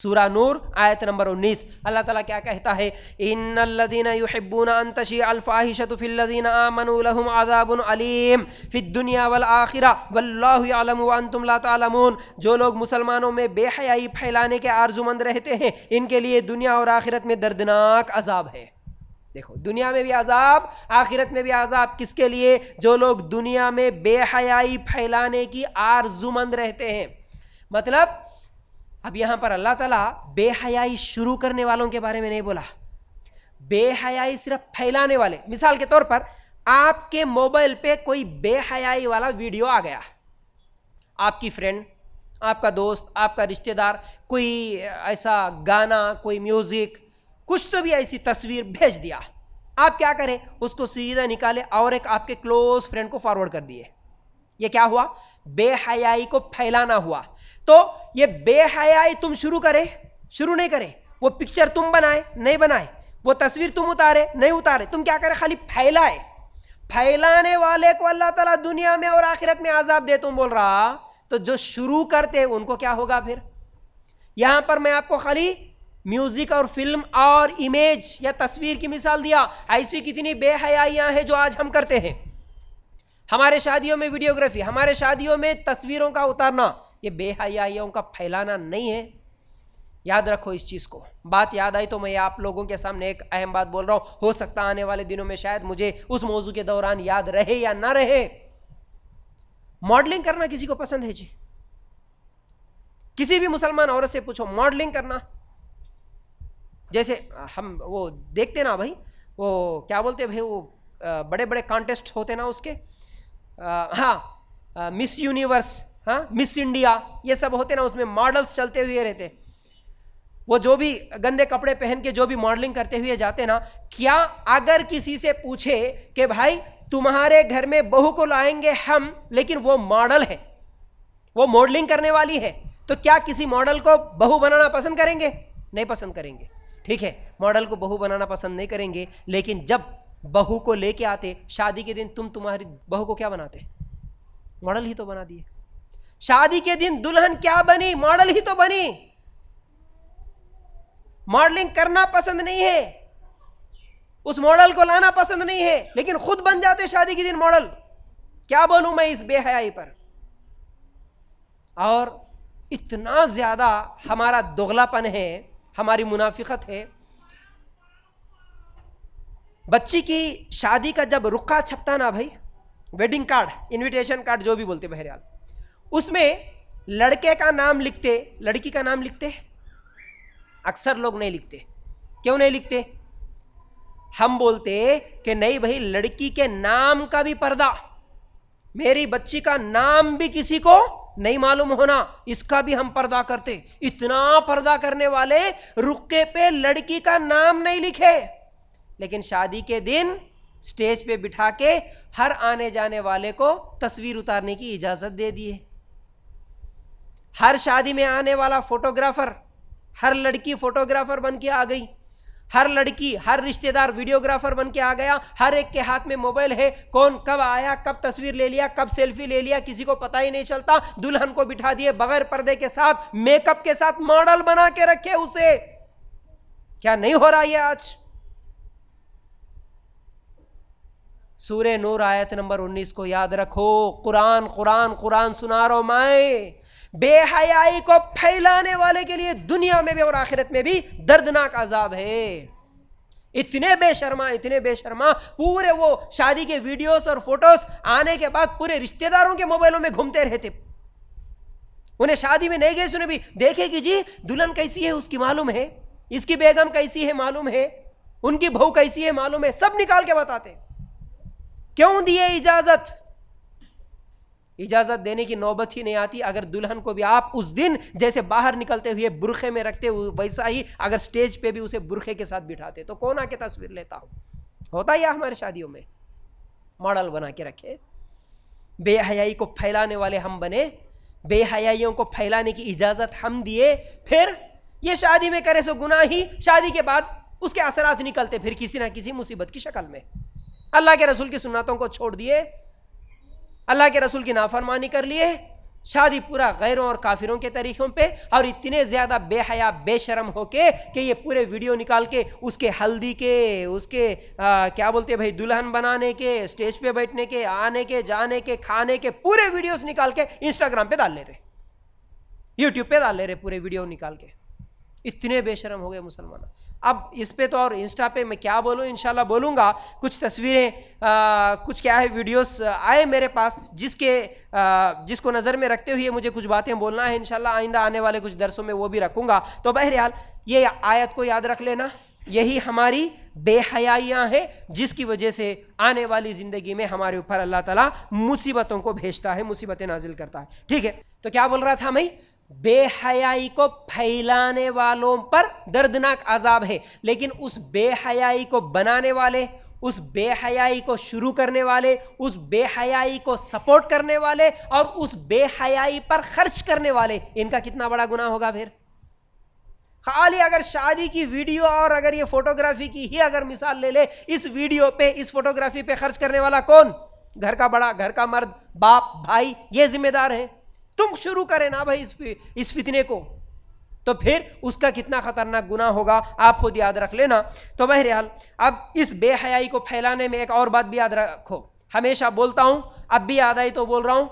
सूरा नूर आयत नंबर 19, अल्लाह ताला क्या कहता है, इन्नल्लज़ीना युहिब्बूना अन तशिअल फाहिशतु फिल्लज़ीना आमनू लहुम अज़ाबुन अलीम फिद दुनिया वल आखिरह वल्लाहु यअलमु व अंतुम ला तअलमून। जो लोग मुसलमानों में बेहयाई फैलाने के आरजुमंद रहते हैं, इनके लिए दुनिया और आखिरत में दर्दनाक अजाब है। देखो, दुनिया में भी अजाब, आखिरत में भी अजाब। किसके लिए? जो लोग दुनिया में बेहयाई फैलाने की आरजुमंद रहते हैं। मतलब अब यहां पर अल्लाह ताला बेहयाई शुरू करने वालों के बारे में नहीं बोला, बेहयाई सिर्फ फैलाने वाले। मिसाल के तौर पर आपके मोबाइल पे कोई बेहयाई वाला वीडियो आ गया, आपकी फ्रेंड, आपका दोस्त, आपका रिश्तेदार कोई ऐसा गाना, कोई म्यूजिक, कुछ तो भी ऐसी तस्वीर भेज दिया। आप क्या करें? उसको सीधा निकाले और एक आपके क्लोज फ्रेंड को फॉरवर्ड कर दिए। ये क्या हुआ? बेहयाई को फैलाना हुआ। तो ये बेहयाई तुम शुरू नहीं करे, वो पिक्चर तुम बनाए नहीं बनाए, वो तस्वीर तुम उतारे नहीं उतारे, तुम क्या करे? खाली फैलाए। फैलाने वाले को अल्लाह ताला दुनिया में और आखिरत में अजाब दे, तुम बोल रहा। तो जो शुरू करते हैं उनको क्या होगा फिर? यहां पर मैं आपको खाली म्यूजिक और फिल्म और इमेज या तस्वीर की मिसाल दिया। ऐसी कितनी बेहयाइयां हैं जो आज हम करते हैं। हमारे शादियों में वीडियोग्राफी, हमारे शादियों में तस्वीरों का उतारना, ये बेहयाइयों का फैलाना नहीं है। याद रखो इस चीज को। बात याद आई तो मैं आप लोगों के सामने एक अहम बात बोल रहा हूं। हो सकता आने वाले दिनों में शायद मुझे उस मौजू के दौरान याद रहे या ना रहे। मॉडलिंग करना किसी को पसंद है जी? किसी भी मुसलमान औरत से पूछो, मॉडलिंग करना, जैसे हम वो देखते ना भाई, वो क्या बोलते भाई, वो बड़े बड़े कॉन्टेस्ट होते ना उसके, मिस यूनिवर्स, मिस इंडिया, ये सब होते ना, उसमें मॉडल्स चलते हुए रहते। वो जो भी गंदे कपड़े पहन के जो भी मॉडलिंग करते हुए जाते ना, क्या अगर किसी से पूछे कि भाई तुम्हारे घर में बहू को लाएंगे हम, लेकिन वो मॉडल है, वो मॉडलिंग करने वाली है, तो क्या किसी मॉडल को बहू बनाना पसंद करेंगे? नहीं पसंद करेंगे। ठीक है, मॉडल को बहू बनाना पसंद नहीं करेंगे, लेकिन जब बहू को लेके आते शादी के दिन, तुम तुम्हारी बहू को क्या बनाते? मॉडल ही तो बना दिए। शादी के दिन दुल्हन क्या बनी? मॉडल ही तो बनी। मॉडलिंग करना पसंद नहीं है, उस मॉडल को लाना पसंद नहीं है, लेकिन खुद बन जाते शादी के दिन मॉडल। क्या बोलूं मैं इस बेहयाई पर। और इतना ज्यादा हमारा दोगलापन है, हमारी मुनाफिकत है। बच्ची की शादी का जब रुखा छपता ना भाई, वेडिंग कार्ड, इनविटेशन कार्ड, जो भी बोलते बहरहाल, उसमें लड़के का नाम लिखते, लड़की का नाम लिखते? अक्सर लोग नहीं लिखते। क्यों नहीं लिखते? हम बोलते कि नहीं भाई, लड़की के नाम का भी पर्दा, मेरी बच्ची का नाम भी किसी को नहीं मालूम होना, इसका भी हम पर्दा करते। इतना पर्दा करने वाले रुक्के पे लड़की का नाम नहीं लिखे, लेकिन शादी के दिन स्टेज पे बिठा के हर आने जाने वाले को तस्वीर उतारने की इजाजत दे दिए। हर शादी में आने वाला फोटोग्राफर, हर लड़की फोटोग्राफर बन के आ गई, हर लड़की, हर रिश्तेदार वीडियोग्राफर बन के आ गया। हर एक के हाथ में मोबाइल है, कौन कब आया, कब तस्वीर ले लिया, कब सेल्फी ले लिया, किसी को पता ही नहीं चलता। दुल्हन को बिठा दिए बगैर पर्दे के साथ, मेकअप के साथ, मॉडल बना के रखे उसे। क्या नहीं हो रहा ये आज? सूरे नूर आयत नंबर 19 को याद रखो। कुरान कुरान कुरान सुना रहा हूं मैं। बेहयाई को फैलाने वाले के लिए दुनिया में भी और आखिरत में भी दर्दनाक अजाब है। इतने बेशर्मा पूरे वो शादी के वीडियोस और फोटोस आने के बाद पूरे रिश्तेदारों के मोबाइलों में घूमते रहते। उन्हें शादी में नहीं गए सुने भी देखे कि जी दुल्हन कैसी है उसकी मालूम है, इसकी बेगम कैसी है मालूम है, उनकी बहू कैसी है मालूम है, सब निकाल के बताते। क्यों दिए इजाजत? इजाजत देने की नौबत ही नहीं आती अगर दुल्हन को भी आप उस दिन जैसे बाहर निकलते हुए बुरखे में रखते, वैसा ही अगर स्टेज पे भी उसे बुरखे के साथ बिठाते तो कौन आके तस्वीर लेता? होता ही हमारे शादियों में मॉडल बना के रखे। बेहयाई को फैलाने वाले हम बने, बेहयाइयों को फैलाने की इजाजत हम दिए, फिर ये शादी में करे सो गुनाह ही, शादी के बाद उसके असरात निकलते फिर किसी ना किसी मुसीबत की शक्ल में। अल्लाह के रसूल की सुन्नतों को छोड़ दिए, अल्लाह के रसूल की नाफरमानी कर लिए, शादी पूरा गैरों और काफिरों के तरीकों पे, और इतने ज्यादा बेहया बेशरम होके कि ये पूरे वीडियो निकाल के उसके हल्दी के, उसके क्या बोलते हैं भाई, दुल्हन बनाने के, स्टेज पे बैठने के, आने के, जाने के, खाने के पूरे वीडियोस निकाल के इंस्टाग्राम पे डाल ले रहे, यूट्यूब पे डाल ले रहे पूरे वीडियो निकाल के। इतने बेशरम हो गए मुसलमान। अब इस पे तो और इंस्टा पे मैं क्या बोलूं, इंशाल्लाह बोलूंगा। कुछ तस्वीरें, कुछ क्या है वीडियोस आए मेरे पास, जिसको नज़र में रखते हुए मुझे कुछ बातें बोलना है। इंशाल्लाह आइंदा आने वाले कुछ दरसों में वो भी रखूंगा। तो बहरहाल ये आयत को याद रख लेना, यही हमारी बेहयाइयाँ हैं जिसकी वजह से आने वाली ज़िंदगी में हमारे ऊपर अल्लाह ताला मुसीबतों को भेजता है, मुसीबतें नाजिल करता है। ठीक है, तो क्या बोल रहा था मैं, बेहयाई को फैलाने वालों पर दर्दनाक अजाब है, लेकिन उस बेहयाई को बनाने वाले, उस बेहयाई को शुरू करने वाले, उस बेहयाई को सपोर्ट करने वाले और उस बेहयाई पर खर्च करने वाले, इनका कितना बड़ा गुनाह होगा। फिर खाली अगर शादी की वीडियो और अगर ये फोटोग्राफी की ही अगर मिसाल ले ले, इस वीडियो पे, इस फोटोग्राफी पे खर्च करने वाला कौन? घर का बड़ा, घर का मर्द, बाप, भाई, ये जिम्मेदार है। तुम शुरू करें ना भाई इस फितने को, तो फिर उसका कितना खतरनाक गुनाह होगा, आप खुद याद रख लेना। तो बहरहाल अब इस बेहयाई को फैलाने में एक और बात भी याद रखो, हमेशा बोलता हूं, अब भी याद आई तो बोल रहा हूं,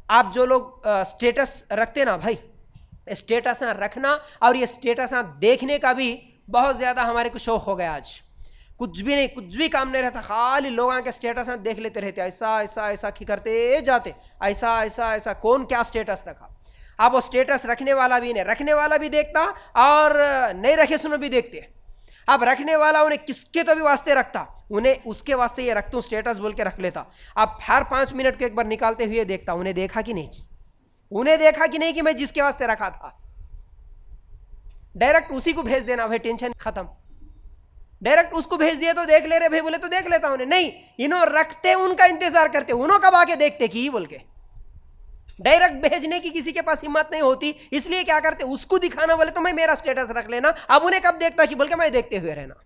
आप जो लोग स्टेटस रखते ना भाई, स्टेटस रखना और ये स्टेटस देखने का भी बहुत ज़्यादा हमारे को शौक हो गया। आज कुछ भी नहीं, कुछ भी काम नहीं रहता, खाली लोगों के स्टेटस देख लेते रहते, ऐसा ऐसा ऐसा करते जाते, ऐसा ऐसा ऐसा, कौन क्या स्टेटस रखा। अब वो स्टेटस रखने वाला भी नहीं, रखने वाला भी देखता और नहीं रखे सुनो भी देखते। अब रखने वाला उन्हें किसके तो भी वास्ते रखता, उन्हें उसके वास्ते ये रखता हूँ स्टेटस बोल के रख लेता। अब हर 5 मिनट को एक बार निकालते हुए देखता, उन्हें देखा कि नहीं, उन्हें देखा कि नहीं कि मैं जिसके वास्ते रखा था। डायरेक्ट उसी को भेज देना भाई, टेंशन खत्म। डायरेक्ट उसको भेज दिया तो देख ले रहे भाई, बोले तो देख लेता उन्हें, नहीं इन्हों रखते, उनका इंतजार करते, उन्हों कब आके देखते कि बोल के। डायरेक्ट भेजने की किसी के पास हिम्मत नहीं होती, इसलिए क्या करते, उसको दिखाना बोले तो मैं मेरा स्टेटस रख लेना। अब उन्हें कब देखता कि बोल के मैं देखते हुए रहना।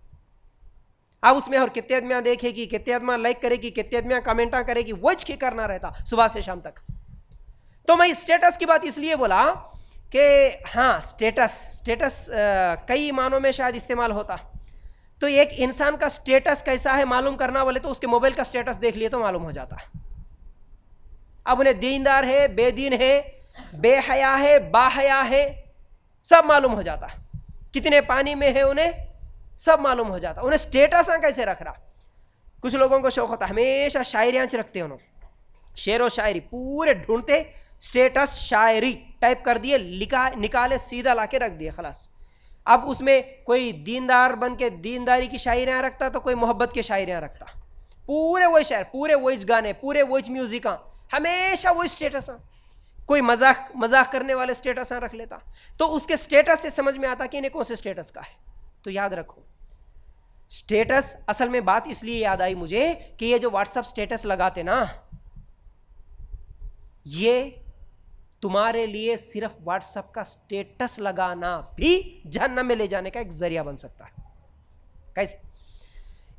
अब उसमें और कितने आदमियां देखेगी, कितने आदमियां लाइक करेगी, कितने आदमियां कमेंटा करेगी, वो ही करना रहता सुबह से शाम तक। तो मैं स्टेटस की बात इसलिए बोला कि हाँ, स्टेटस कई मानों में शायद इस्तेमाल होता। तो एक इंसान का स्टेटस कैसा है मालूम करना बोले तो उसके मोबाइल का स्टेटस देख लिए तो मालूम हो जाता। अब उन्हें दीनदार है, बेदीन है, बेहया है, बाहया है, सब मालूम हो जाता। कितने पानी में है उन्हें सब मालूम हो जाता। उन्हें स्टेटस कैसे रख रहा। कुछ लोगों को शौक होता, हमेशा शायरियाँ रखते उन्होंने, शेर व शायरी पूरे ढूंढते, स्टेटस शायरी टाइप कर दिए, लिखा, निकाले, सीधा लाके रख दिए, खलास। अब उसमें कोई दीनदार बन के दीनदारी की शायरियाँ रखता, तो कोई मोहब्बत की शायरियाँ रखता। पूरे वही शायर, पूरे वही गाने, पूरे वही म्यूजिक, हमेशा वही स्टेटस। कोई मजाक करने वाले स्टेटस रख लेता। तो उसके स्टेटस से समझ में आता कि इन्हें कौन से स्टेटस का है। तो याद रखो, स्टेटस असल में बात इसलिए याद आई मुझे कि ये जो व्हाट्सएप स्टेटस लगाते ना, ये तुम्हारे लिए सिर्फ व्हाट्सएप का स्टेटस लगाना भी जहन्नम में ले जाने का एक जरिया बन सकता है। कैसे?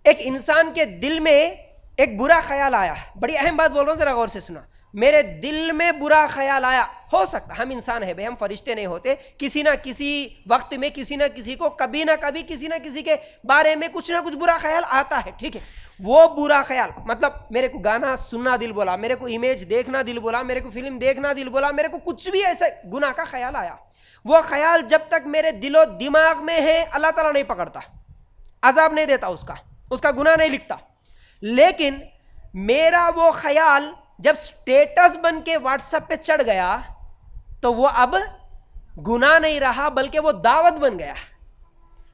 एक इंसान के दिल में एक बुरा ख्याल आया, बड़ी अहम बात बोल रहा हूं, जरा गौर से सुना। मेरे दिल में बुरा ख्याल आया, हो सकता, हम इंसान है भाई, हम फरिश्ते नहीं होते, किसी ना किसी वक्त में किसी ना किसी को कभी ना कभी किसी ना किसी के बारे में कुछ ना कुछ बुरा ख्याल आता है। ठीक है, वो बुरा ख्याल मतलब मेरे को गाना सुनना दिल बोला, मेरे को इमेज देखना दिल बोला, मेरे को फिल्म देखना दिल बोला, मेरे को कुछ भी ऐसा गुनाह का ख्याल आया, वो ख्याल जब तक मेरे दिलो दिमाग में है अल्लाह ताला नहीं पकड़ता, अजाब नहीं देता, उसका गुनाह नहीं लिखता। लेकिन मेरा वो ख्याल जब स्टेटस बन के व्हाट्सएप पे चढ़ गया तो वो अब गुनाह नहीं रहा, बल्कि वो दावत बन गया।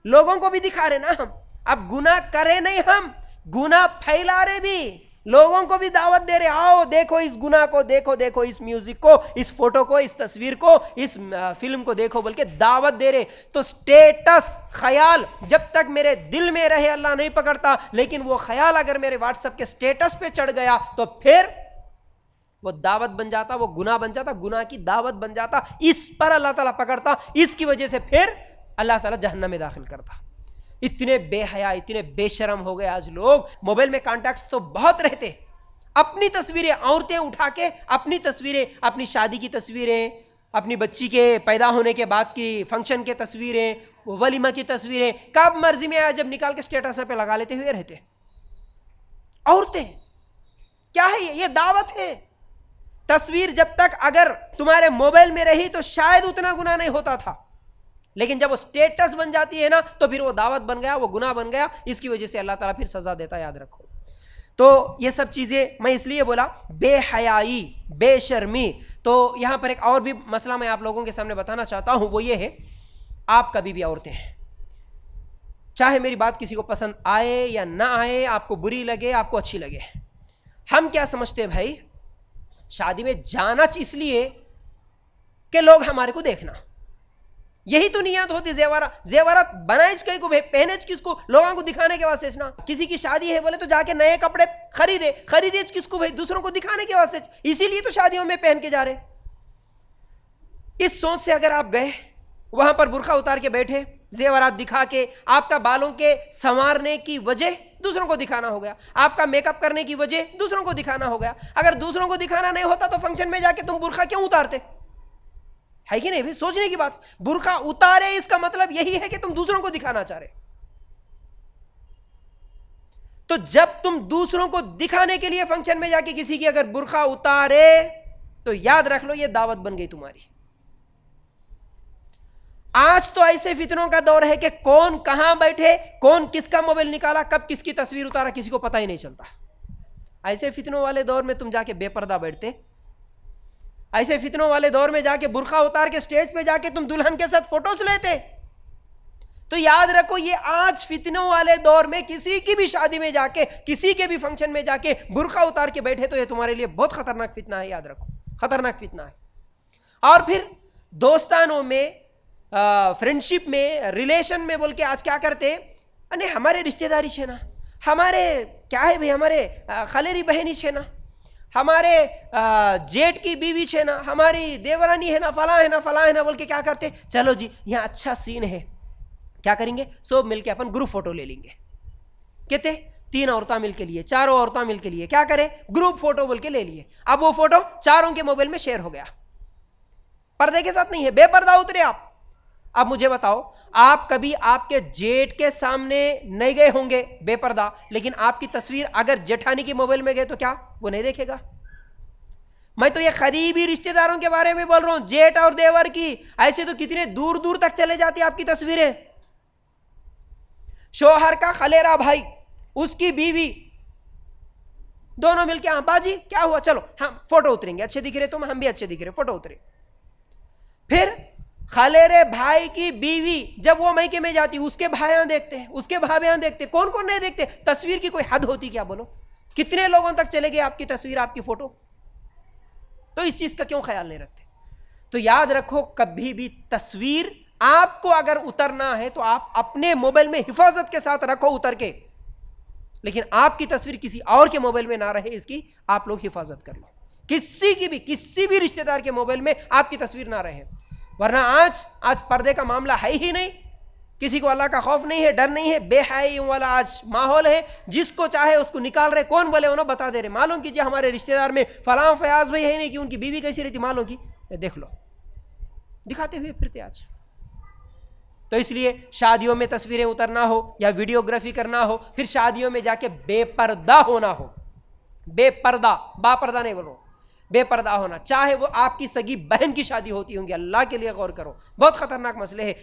लोगों को भी दिखा रहे ना हम, अब गुनाह करे नहीं, हम गुनाह फैला रहे भी, लोगों को भी दावत दे रहे, आओ देखो इस गुनाह को, देखो इस म्यूजिक को, इस फोटो को, इस तस्वीर को, इस फिल्म को देखो, बल्कि दावत दे रहे। तो स्टेटस ख्याल जब तक मेरे दिल में रहे अल्लाह नहीं पकड़ता, लेकिन वो ख्याल अगर मेरे व्हाट्सएप के स्टेटस पे चढ़ गया तो फिर वो दावत बन जाता, वो गुनाह बन जाता, गुनाह की दावत बन जाता, इस पर अल्लाह ताला पकड़ता, इसकी वजह से फिर अल्लाह ताला जहन्नम में दाखिल करता। इतने बेहया, इतने बेशरम हो गए आज लोग। मोबाइल में कॉन्टैक्ट्स तो बहुत रहते, अपनी तस्वीरें, औरतें उठा के अपनी तस्वीरें, अपनी शादी की तस्वीरें, अपनी बच्ची के पैदा होने के बाद की फंक्शन के तस्वीरें, वलीमा की तस्वीरें, कब मर्जी में आया जब निकाल के स्टेटस पे लगा लेते हुए रहते। औरतें क्या है ये दावत है। तस्वीर जब तक अगर तुम्हारे मोबाइल में रही तो शायद उतना गुनाह नहीं होता था, लेकिन जब वो स्टेटस बन जाती है ना तो फिर वो दावत बन गया, वो गुनाह बन गया। इसकी वजह से अल्लाह ताला फिर सजा देता, याद रखो। तो ये सब चीजें मैं इसलिए बोला, बेहयाई, बेशर्मी। तो यहां पर एक और भी मसला मैं आप लोगों के सामने बताना चाहता हूं, वो ये है, आप कभी भी औरतें हैं, चाहे मेरी बात किसी को पसंद आए या ना आए, आपको बुरी लगे आपको अच्छी लगे, हम क्या समझते हैं भाई, शादी में जाना इसलिए कि लोग हमारे को देखना, यही तो नियत होती। जेवरात बनाएज कहीं को, पहनेज किसको, लोगों को दिखाने के वास्ते ना। किसी की शादी है बोले तो जाके नए कपड़े खरीदे किसको भाई, दूसरों को दिखाने के वास्ते, इसीलिए तो शादियों में पहन के जा रहे। इस सोच से अगर आप गए वहां पर बुर्का उतार के बैठे, जेवरात दिखा के, आपका बालों के संवारने की वजह दूसरों को दिखाना हो गया, आपका मेकअप करने की वजह दूसरों को दिखाना हो गया। अगर दूसरों को दिखाना नहीं होता तो फंक्शन में जाके तुम बुर्का क्यों उतारते, है कि नहीं भाई, सोचने की बात। बुर्का उतारे इसका मतलब यही है कि तुम दूसरों को दिखाना चाह रहे। तो जब तुम दूसरों को दिखाने के लिए फंक्शन में जाके किसी की अगर बुर्का उतारे तो याद रख लो ये दावत बन गई तुम्हारी। आज तो ऐसे फितनों का दौर है कि कौन कहां बैठे, कौन किसका मोबाइल निकाला, कब किसकी तस्वीर उतारा, किसी को पता ही नहीं चलता। ऐसे फितनों वाले दौर में तुम जाके बेपर्दा बैठते, ऐसे फितनों वाले दौर में जाके बुर्का उतार के स्टेज पे जाके तुम दुल्हन के साथ फोटोज लेते। तो याद रखो ये आज फितनों वाले दौर में किसी की भी शादी में जाके, किसी के भी फंक्शन में जाके बुर्का उतार के बैठे तो ये तुम्हारे लिए बहुत खतरनाक फितना है, याद रखो, खतरनाक फितना है। और फिर दोस्तानों में, फ्रेंडशिप में, रिलेशन में बोल के आज क्या करते, अरे हमारे रिश्तेदारी छे ना, हमारे क्या है भाई, हमारे खलेरी बहनी छे ना, हमारे जेठ की बीवी छे ना, हमारी देवरानी है ना, फला है ना, फला है ना, बोल के क्या करते, चलो जी यहाँ अच्छा सीन है, क्या करेंगे, सब मिलके अपन ग्रुप फोटो ले लेंगे। कहते 3 औरतें मिल के लिए, 4 औरतें मिल के लिए क्या करे, ग्रुप फोटो बोल के ले लिए। अब वो फोटो चारों के मोबाइल में शेयर हो गया, पर्दे के साथ नहीं है, बेपर्दा उतरे आप। अब मुझे बताओ, आप कभी आपके जेठ के सामने नहीं गए होंगे बेपर्दा, लेकिन आपकी तस्वीर अगर जेठानी के मोबाइल में गए तो क्या वो नहीं देखेगा? मैं तो ये करीबी रिश्तेदारों के बारे में बोल रहा हूं, जेठ और देवर की। ऐसे तो कितने दूर दूर तक चले जाती आपकी तस्वीरें। शोहर का खलेरा भाई, उसकी बीवी, दोनों मिलके, हाँ बाजी क्या हुआ, चलो हम फोटो उतरेंगे, अच्छे दिख रहे तुम, हम भी अच्छे दिख रहे, फोटो उतरे। फिर खलेरे भाई की बीवी जब वो मैके में जाती, उसके भाइयां देखते हैं, उसके भाभियां देखते, कौन कौन नहीं देखते? तस्वीर की कोई हद होती क्या, बोलो? कितने लोगों तक चले गए आपकी तस्वीर, आपकी फोटो? तो इस चीज का क्यों ख्याल नहीं रखते? तो याद रखो, कभी भी तस्वीर आपको अगर उतरना है तो आप अपने मोबाइल में हिफाजत के साथ रखो उतर के, लेकिन आपकी तस्वीर किसी और के मोबाइल में ना रहे, इसकी आप लोग हिफाजत कर लो। किसी भी रिश्तेदार के मोबाइल में आपकी तस्वीर ना रहे, वरना आज पर्दे का मामला है ही नहीं, किसी को अल्लाह का खौफ नहीं है, डर नहीं है, बेहयाई वाला आज माहौल है, जिसको चाहे उसको निकाल रहे, कौन बोले उन्हें बता दे रहे। मालूम कीजिए हमारे रिश्तेदार में फलां फयाज भाई है नहीं कि उनकी बीवी कैसी रहती, मालूम की देख लो, दिखाते हुए फिरते आज। तो इसलिए शादियों में तस्वीरें उतरना हो या वीडियोग्राफी करना हो, फिर शादियों में जाके बेपर्दा होना हो, बेपर्दा, बापर्दा नहीं बोलो, बेपर्दा होना, चाहे वो आपकी सगी बहन की शादी होती होंगी, अल्लाह के लिए गौर करो, बहुत खतरनाक मसले हैं।